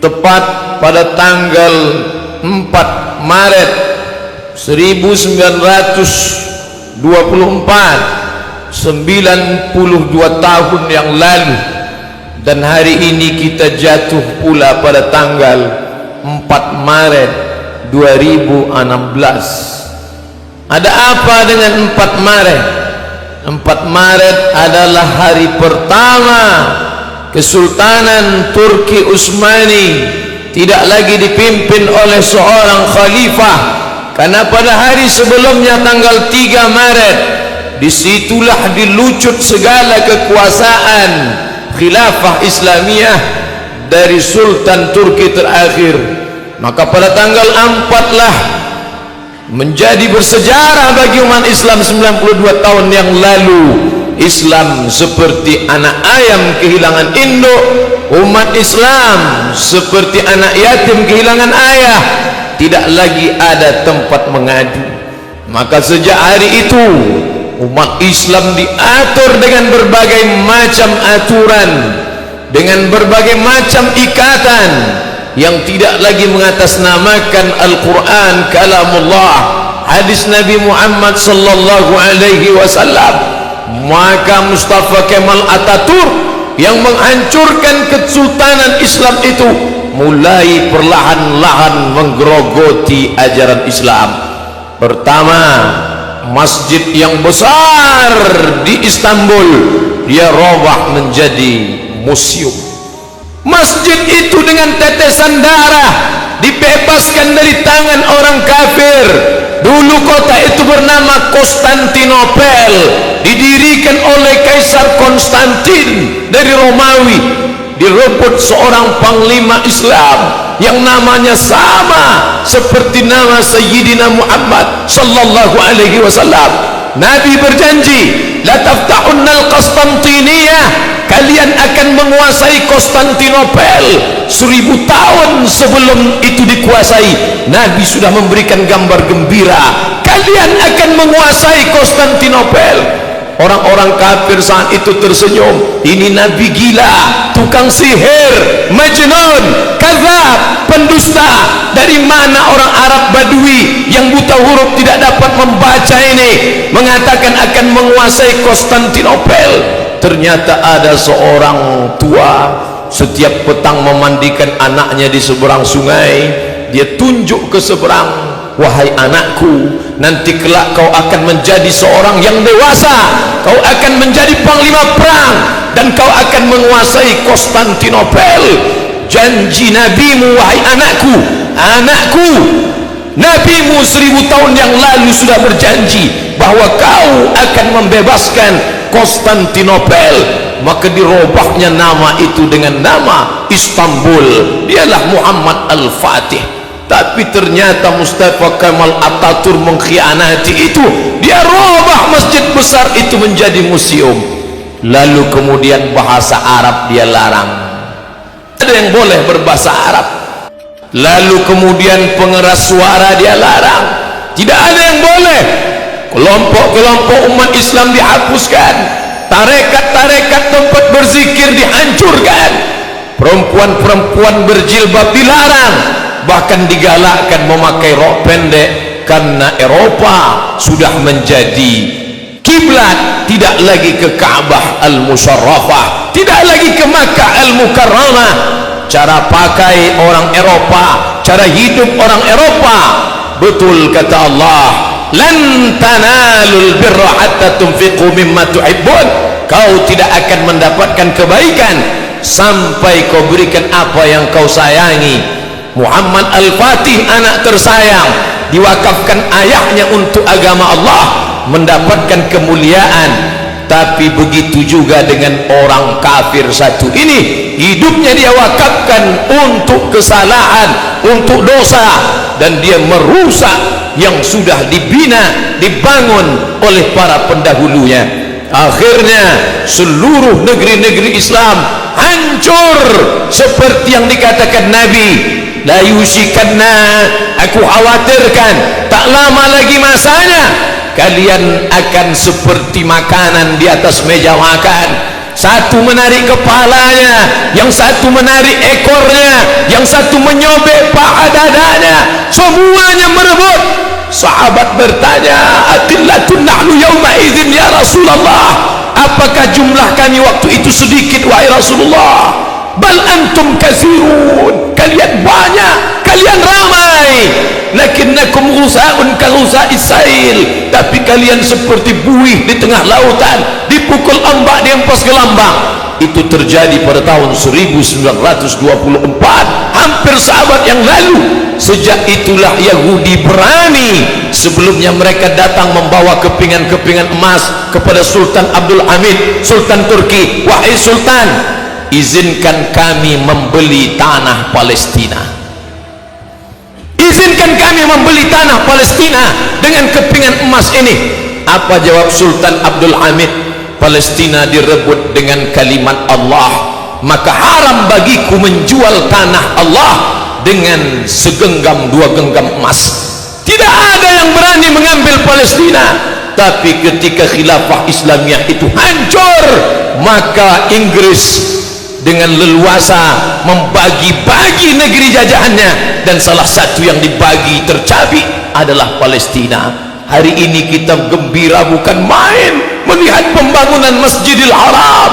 tepat pada tanggal 4 Maret 1924, 92 tahun yang lalu, dan hari ini kita jatuh pula pada tanggal 4 Maret 2016. Ada apa dengan 4 Maret? 4 Maret adalah hari pertama Kesultanan Turki Utsmani tidak lagi dipimpin oleh seorang khalifah, karena pada hari sebelumnya tanggal 3 Maret disitulah dilucut segala kekuasaan khilafah Islamiyah dari Sultan Turki terakhir. Maka pada tanggal 4 lah menjadi bersejarah bagi umat Islam. 92 tahun yang lalu Islam seperti anak ayam kehilangan induk, umat Islam seperti anak yatim kehilangan ayah, tidak lagi ada tempat mengadu. Maka sejak hari itu umat Islam diatur dengan berbagai macam aturan, dengan berbagai macam ikatan yang tidak lagi mengatasnamakan Al-Quran kalamullah, hadis Nabi Muhammad sallallahu alaihi wasallam. Maka Mustafa Kemal Atatürk yang menghancurkan kesultanan Islam itu mulai perlahan-lahan menggerogoti ajaran Islam. Pertama, masjid yang besar di Istanbul dia robah menjadi museum. Masjid itu dengan tetesan darah dibebaskan dari tangan orang kafir. Dulu kota itu bernama Konstantinopel, didirikan oleh Kaisar Konstantin dari Romawi. Direbut seorang panglima Islam yang namanya sama seperti nama Sayyidina Muhammad sallallahu alaihi wasallam. Nabi berjanji, la taftahunnal Konstantiniyah, kalian akan menguasai Konstantinopel. 1000 tahun sebelum itu dikuasai, Nabi sudah memberikan gambar gembira, kalian akan menguasai Konstantinopel. Orang-orang kafir saat itu tersenyum, ini Nabi gila, tukang sihir, majnun, kadzab, pendusta. Dari mana orang Arab Badui yang buta huruf tidak dapat membaca ini mengatakan akan menguasai Konstantinopel? Ternyata ada seorang tua setiap petang memandikan anaknya di seberang sungai. Dia tunjuk ke seberang, wahai anakku, nanti kelak kau akan menjadi seorang yang dewasa, kau akan menjadi panglima perang, dan kau akan menguasai Konstantinopel. Janji nabimu, wahai anakku, anakku, nabimu 1000 tahun yang lalu sudah berjanji bahwa kau akan membebaskan Konstantinopel. Maka dirobahnya nama itu dengan nama Istanbul, dialah Muhammad Al-Fatih. Tapi ternyata Mustafa Kemal Atatürk mengkhianati itu, dia robah masjid besar itu menjadi museum. Lalu kemudian bahasa Arab dia larang, ada yang boleh berbahasa Arab. Lalu kemudian pengeras suara dia larang, tidak ada yang boleh. Kelompok-kelompok umat Islam dihapuskan, tarekat-tarekat tempat berzikir dihancurkan, perempuan-perempuan berjilbab dilarang, bahkan digalakkan memakai rok pendek karena Eropa sudah menjadi kiblat, tidak lagi ke Ka'bah Al-Musharrafah, tidak lagi ke Makkah Al-Mukarramah. Cara pakai orang Eropa, cara hidup orang Eropa, betul kata Allah, lan tanalul birra hatta tunfiqu mimma tuhibbun, kau tidak akan mendapatkan kebaikan sampai kau berikan apa yang kau sayangi. Muhammad Al-Fatih, anak tersayang, diwakafkan ayahnya untuk agama Allah, mendapatkan kemuliaan. Tapi begitu juga dengan orang kafir satu ini, hidupnya dia wakafkan untuk kesalahan, untuk dosa, dan dia merusak yang sudah dibina, dibangun oleh para pendahulunya. Akhirnya seluruh negeri-negeri Islam hancur seperti yang dikatakan Nabi, la yusikanna, aku khawatirkan tak lama lagi masanya kalian akan seperti makanan di atas meja makan, satu menarik kepalanya, yang satu menarik ekornya, yang yang satu menyobek paha dadanya, semuanya merebut. Sahabat bertanya, "Atillatun nahnu yawma idzin ya Rasulullah?" Apakah jumlah kami waktu itu sedikit wahai Rasulullah? Bal antum katsirun, kalian banyak, kalian ramai. Lakinnakum ghusaa'un ka ghusa'is sail, tapi kalian seperti buih di tengah lautan, dipukul ombak dihempas gelombang. Itu terjadi pada tahun 1924, hampir seabad yang lalu. Sejak itulah Yahudi berani. Sebelumnya mereka datang membawa kepingan-kepingan emas kepada Sultan Abdul Hamid, Sultan Turki. "Wahai Sultan, izinkan kami membeli tanah Palestina. Izinkan kami membeli tanah Palestina dengan kepingan emas ini." Apa jawab Sultan Abdul Hamid? "Palestina direbut dengan kalimat Allah, maka haram bagiku menjual tanah Allah dengan segenggam dua genggam emas." Tidak ada yang berani mengambil Palestina. Tapi ketika khilafah Islamiyah itu hancur, maka Inggris dengan leluasa membagi-bagi negeri jajahannya, dan salah satu yang dibagi tercabik adalah Palestina. Hari ini kita gembira bukan main melihat pembangunan Masjidil Haram,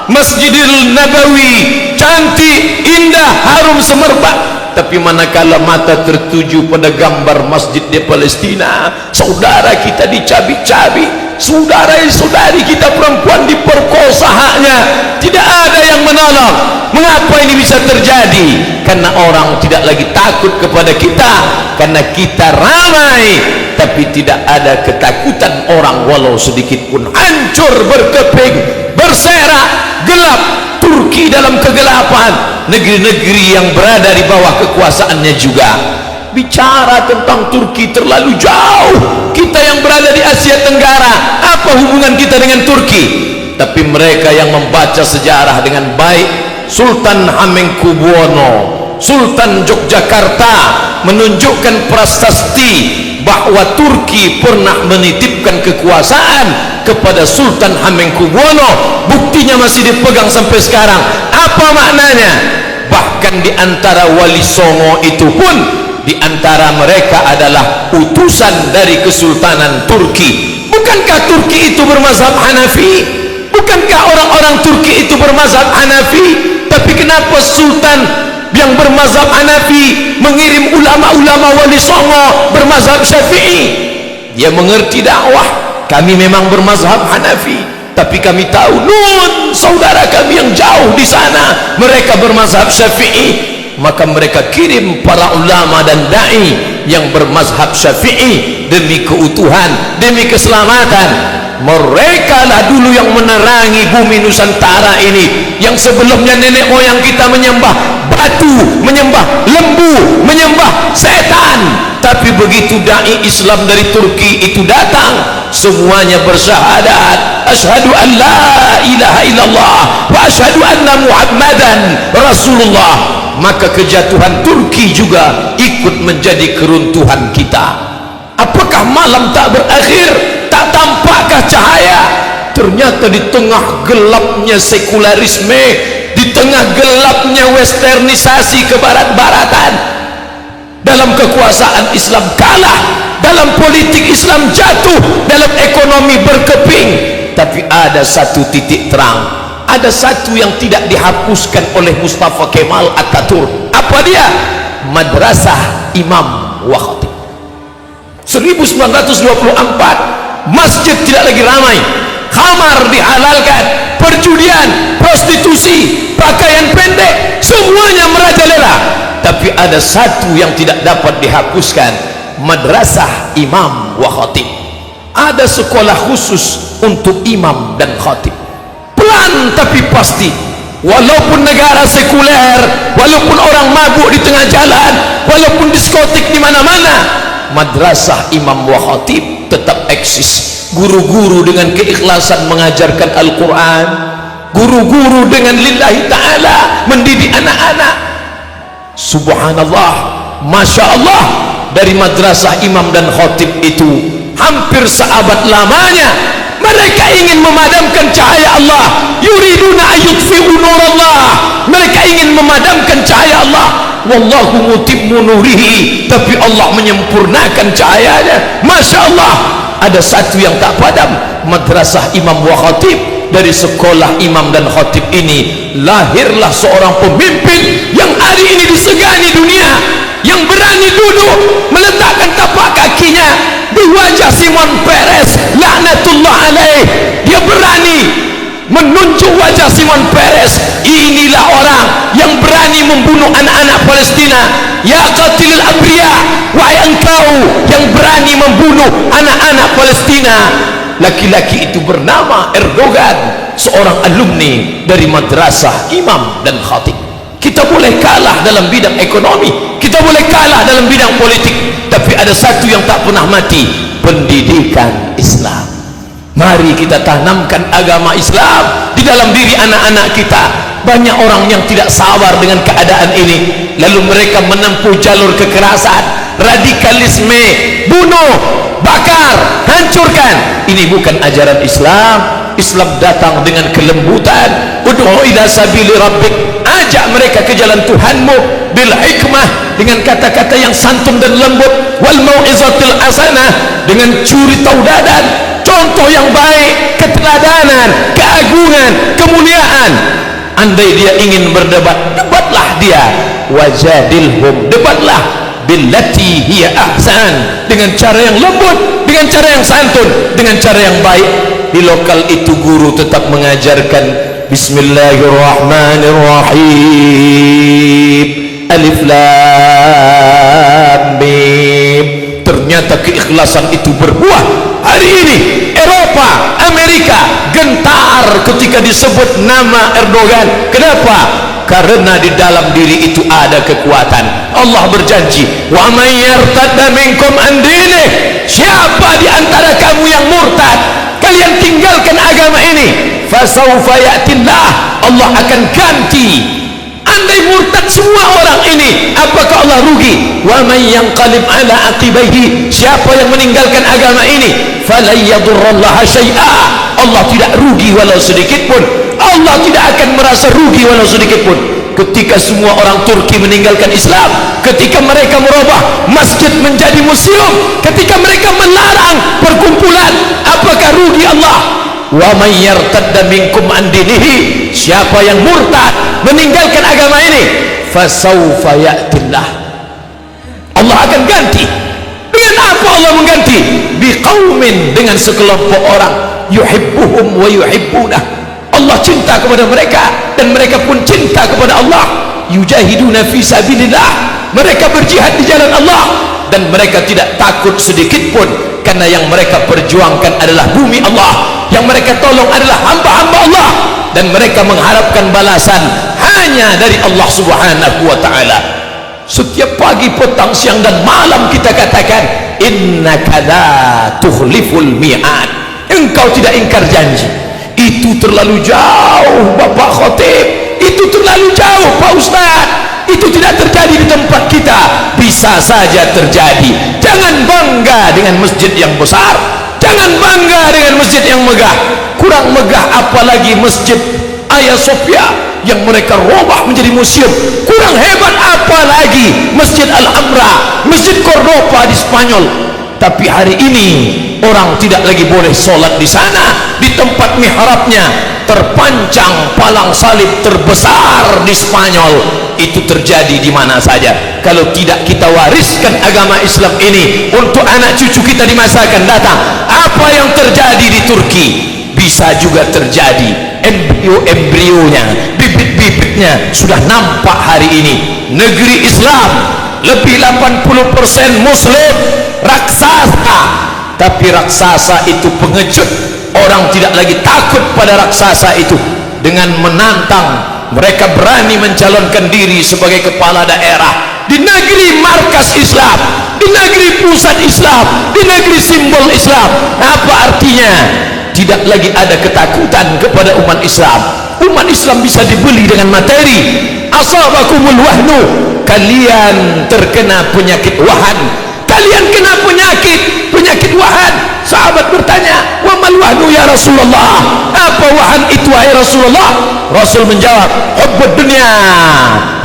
Masjidil Nabawi, cantik, indah, harum semerbak. Tapi manakala mata tertuju pada gambar masjid di Palestina, saudara kita dicabik-cabik, saudara-saudari kita perempuan diperkosa haknya, tidak ada yang menolong. Mengapa ini bisa terjadi? Karena orang tidak lagi takut kepada kita, karena kita ramai, tapi tidak ada ketakutan orang walau sedikit pun. Hancur, berkeping, berserak, gelap. Turki dalam kegelapan, negeri-negeri yang berada di bawah kekuasaannya juga. Bicara tentang Turki terlalu jauh. Kita yang berada di Asia Tenggara, apa hubungan kita dengan Turki? Tapi mereka yang membaca sejarah dengan baik, Sultan Hamengkubuwono, Sultan Yogyakarta menunjukkan prasasti bahwa Turki pernah menitipkan kekuasaan kepada Sultan Hamengkubuwono. Buktinya masih dipegang sampai sekarang. Apa maknanya? Bahkan di antara Wali Songo itu pun, di antara mereka adalah utusan dari Kesultanan Turki. Bukankah Turki itu bermazhab Hanafi? Bukankah orang-orang Turki itu bermazhab Hanafi? Tapi kenapa Sultan yang bermazhab Hanafi mengirim ulama-ulama Wali Songo bermazhab Syafi'i? Dia mengerti dakwah. Kami memang bermazhab Hanafi, tapi kami tahu nun saudara kami yang jauh di sana mereka bermazhab Syafi'i. Maka mereka kirim para ulama dan dai yang bermazhab Syafi'i demi keutuhan, demi keselamatan. Mereka lah dulu yang menerangi bumi Nusantara ini, yang sebelumnya nenek moyang kita menyembah batu, menyembah lembu, menyembah setan. Tapi begitu dai Islam dari Turki itu datang, semuanya bersyahadat, asyhadu an la ilaha illallah wa asyhadu anna Muhammadan Rasulullah. Maka kejatuhan Turki juga ikut menjadi keruntuhan kita. Apakah malam tak berakhir? Tak tampakkah cahaya? Ternyata di tengah gelapnya sekularisme, di tengah gelapnya westernisasi kebarat-baratan, dalam kekuasaan Islam kalah, dalam politik Islam jatuh, dalam ekonomi berkeping. Tapi ada satu titik terang, ada satu yang tidak dihapuskan oleh Mustafa Kemal Atatürk. Apa dia? Madrasah Imam wa Khatib. 1924 masjid tidak lagi ramai, khamar dihalalkan, perjudian, prostitusi, pakaian pendek, semuanya merajalela. Tapi ada satu yang tidak dapat dihapuskan, Madrasah Imam wa Khatib. Ada sekolah khusus untuk imam dan khatib. Pelan tapi pasti. Walaupun negara sekuler, walaupun orang mabuk di tengah jalan, walaupun diskotik di mana-mana, Madrasah Imam wa Khatib tetap eksis. Guru-guru dengan keikhlasan mengajarkan Al-Quran, guru-guru dengan lillahi ta'ala mendidik anak-anak. Subhanallah, Masya Allah, dari Madrasah Imam dan Khatib itu hampir seabad lamanya Mereka ingin memadamkan cahaya Allah. Yuriduna ayutfi'u nurallah. Mereka ingin memadamkan cahaya Allah. Wallahu mutimmu nurihi. Tapi Allah menyempurnakan cahayanya. Masya Allah. Ada satu yang tak padam. Madrasah Imam wa Khatib. Dari sekolah imam dan khatib ini lahirlah seorang pemimpin yang hari ini disegani dunia, yang berani duduk meletakkan tapak kakinya di wajah Simon Peres laknatullah alaih. Dia berani menunjuk wajah Simon Peres. Inilah orang yang berani membunuh anak-anak Palestina. Ya qatilul abriya, wahai engkau yang berani membunuh anak-anak Palestina. Laki-laki itu bernama Erdogan, seorang alumni dari madrasah imam dan khatib. Kita boleh kalah dalam bidang ekonomi, kita boleh kalah dalam bidang politik, tapi ada satu yang tak pernah mati: pendidikan Islam. Mari kita tanamkan agama Islam di dalam diri anak-anak kita. Banyak orang yang tidak sabar dengan keadaan ini, lalu mereka menempuh jalur kekerasan, radikalisme, bunuh, bakar, hancurkan. Ini bukan ajaran Islam. Islam datang dengan kelembutan. Ud'u ila sabili rabbik, ajak mereka ke jalan Tuhanmu bil hikmah, dengan kata-kata yang santun dan lembut, wal mau'izatil hasanah, dengan curi taudadan, contoh yang baik, keteladanan, keagungan, kemuliaan. Andai dia ingin berdebat, debatlah dia. Wajadilhum, debatlah billati hiya ahsan, dengan cara yang lembut, dengan cara yang santun, dengan cara yang baik. Di lokal itu guru tetap mengajarkan Bismillahirrahmanirrahim, Alif Lam Mim. Ternyata keikhlasan itu berbuah. Hari ini Eropa, Amerika gentar ketika disebut nama Erdogan. Kenapa? Karena di dalam diri itu ada kekuatan. Allah berjanji, wa may yartadda minkum an dinih, siapa di antara kamu yang murtad, kalian tinggalkan agama ini, fasawfa ya'tillah, Allah akan ganti. Andai murtad semua orang ini, apakah Allah rugi? Wa may yanqalib ala aqibaihi, siapa yang meninggalkan agama ini, falan yadurrallaha syai'a, Allah tidak rugi walau sedikit pun. Allah tidak akan merasa rugi walau sedikit pun. Ketika semua orang Turki meninggalkan Islam, ketika mereka merubah masjid menjadi museum, ketika mereka melarang perkumpulan, apakah rugi Allah? Wa may yartadda minkum an dinihi, siapa yang murtad meninggalkan agama ini, fasawfa ya'tillah, Allah akan ganti. Dengan apa Allah mengganti? Biqaumin, dengan sekelompok orang, yuhibbuhum wa yuhibbunah, Allah cinta kepada mereka dan mereka pun cinta kepada Allah. Yujahiduna fi sabilillah, mereka berjihad di jalan Allah dan mereka tidak takut sedikit pun, karena yang mereka perjuangkan adalah bumi Allah, yang mereka tolong adalah hamba-hamba Allah, dan mereka mengharapkan balasan hanya dari Allah Subhanahu wa ta'ala. Setiap pagi, petang, siang dan malam kita katakan, innaka la tukhliful mi'ad, engkau tidak ingkar janji. Itu terlalu jauh Bapak Khatib, itu terlalu jauh Pak Ustaz, itu tidak terjadi di tempat kita. Bisa saja terjadi. Jangan bangga dengan masjid yang besar, jangan bangga dengan masjid yang megah. Kurang megah apalagi masjid Hagia Sophia yang mereka robah menjadi museum. Kurang hebat apalagi masjid Al-Amra, masjid Cordoba di Spanyol. Tapi hari ini orang tidak lagi boleh sholat di sana. Di tempat mihrabnya terpancang palang salib terbesar di Spanyol. Itu terjadi di mana saja. Kalau tidak kita wariskan agama Islam ini untuk anak cucu kita di masa akan datang, apa yang terjadi di Turki bisa juga terjadi. Embrio-embrionya, bibit-bibitnya sudah nampak hari ini. Negeri Islam lebih 80% Muslim, raksasa. Tapi raksasa itu pengecut. Orang tidak lagi takut pada raksasa itu. Dengan menantang, mereka berani mencalonkan diri sebagai kepala daerah di negeri markas Islam, di negeri pusat Islam, di negeri simbol Islam. Apa artinya? Tidak lagi ada ketakutan kepada umat Islam. Umat Islam bisa dibeli dengan materi. Asabakumul wahnu, kalian terkena penyakit wahan, kalian kena penyakit wahan. Sahabat bertanya, wa mal wahnu ya Rasulullah, apa wahan itu wahai Rasulullah? Rasul menjawab, hubbud dunya,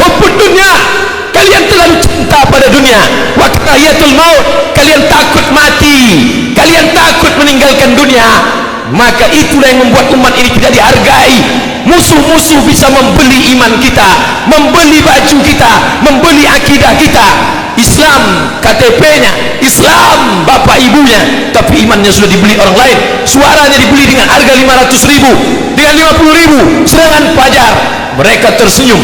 hubbud dunya, kalian terlalu cinta pada dunia, wa karahiyatul maut, kalian takut mati, kalian takut meninggalkan dunia. Maka itulah yang membuat umat ini tidak dihargai. Musuh-musuh bisa membeli iman kita, membeli baju kita, membeli akidah kita. Islam KTP-nya, Islam bapak ibunya, tapi imannya sudah dibeli orang lain. Suaranya dibeli dengan harga 500.000, dengan 50.000 serangan fajar. Mereka tersenyum.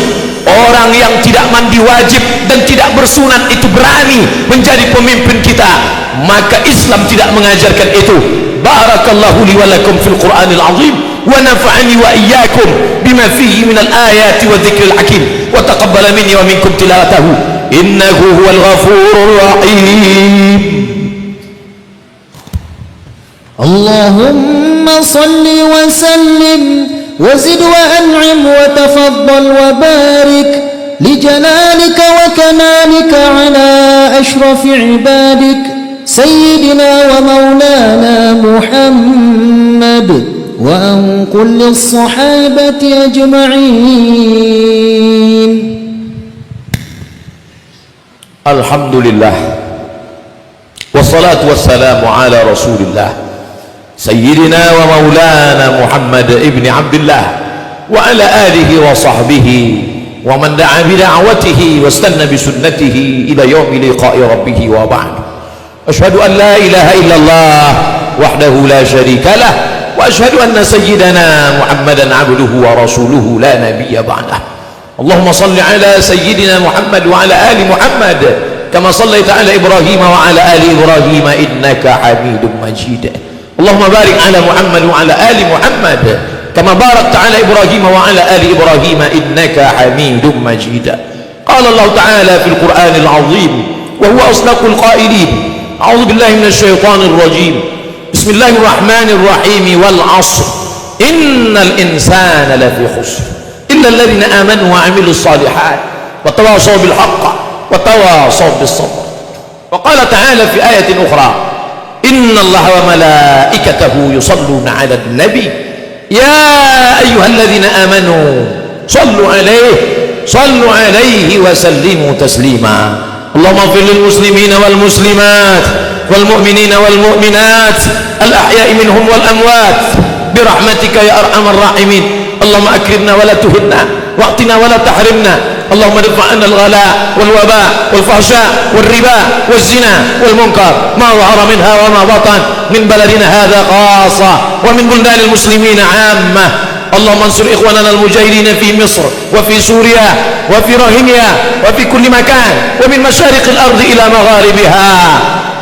Orang yang tidak mandi wajib dan tidak bersunat itu berani menjadi pemimpin kita. Maka Islam tidak mengajarkan itu. Barakallahu li wa lakum fil Qur'anil azim wa nafa'ani wa iyyakum bima fihi minal ayati wa dzikril hakim wa taqabbala minni wa minkum tilawatahu innahu huwal ghafurur rahim. Allahumma salli wa sallim wa zid wa an'im wa tafaddal wa barik li jalalika wa kamalika ala ashrafi ibadik سيدنا ومولانا محمد وعن كل الصحابة أجمعين. الحمد لله والصلاة والسلام على رسول الله سيدنا ومولانا محمد ابن عبد الله وعلى آله وصحبه ومن دعا بدعوته واستنى بسنته إلى يوم لقاء ربه وبعد. أشهد أن لا إله إلا الله وحده لا شريك له وأشهد أن سيدنا محمدا عبده ورسوله لا نبي بعده. اللهم صل على سيدنا محمد وعلى آل محمد كما صليت على إبراهيم وعلى آل إبراهيم إنك حميد مجيد. اللهم بارك على محمد وعلى آل محمد كما باركت على إبراهيم وعلى آل إبراهيم إنك حميد مجيد. قال الله تعالى في القرآن العظيم وهو أصدق القائلين: أعوذ بالله من الشيطان الرجيم، بسم الله الرحمن الرحيم، والعصر إن الإنسان لفي خسر إلا الذين آمنوا وعملوا الصالحات وتواصوا بالحق وتواصوا بالصبر. وقال تعالى في آية أخرى: إن الله وملائكته يصلون على النبي يا أيها الذين آمنوا صلوا عليه وسلموا تسليما. اللهم اغفر للمسلمين والمسلمات والمؤمنين والمؤمنات الأحياء منهم والأموات برحمتك يا أرحم الراحمين. اللهم أكرمنا ولا تهنا واعطنا ولا تحرمنا. اللهم ادفع عنا الغلاء والوباء والفحشاء والربا والزنا والمنكر ما ظهر منها وما بطن من بلدنا هذا خاصة ومن بلدان المسلمين عامة. اللهم انصر إخواننا المجاهدين في مصر وفي سوريا وفي روهينيا وفي كل مكان ومن مشارق الأرض إلى مغاربها.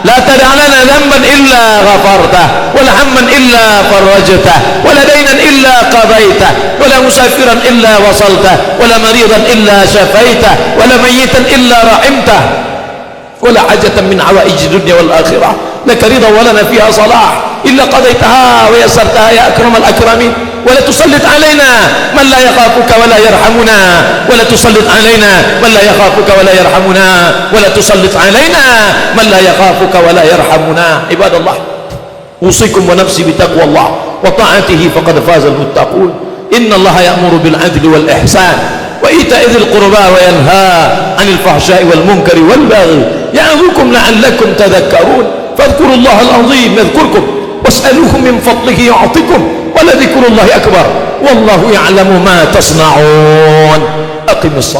لا تدع لنا ذنبا إلا غفرته ولا هما إلا فرجته ولا دينا إلا قضيته ولا مسافرا إلا وصلته ولا مريضا إلا شفيته ولا ميتا إلا رحمته ولا حاجة من حوائج الدنيا والآخرة لك رضا ولنا فيها صلاح إلا قضيتها ويسرتها يا أكرم الأكرمين. ولا تسلط علينا من لا يخافك ولا يرحمنا ولا تسلط علينا من لا يخافك ولا يرحمنا ولا تسلط علينا من لا يخافك ولا يرحمنا. عباد الله، أوصيكم ونفسي بتقوى الله وطاعته فقد فاز المتقون. إن الله يأمر بالعدل والإحسان وإيتاء ذي القربى وينهى عن الفحشاء والمنكر والبغي يعظكم لعلكم تذكرون. فاذكروا الله العظيم يذكركم واسألوه من فضله يعطكم ولذكر الله أكبر والله يعلم ما تصنعون. أقم الصلاة.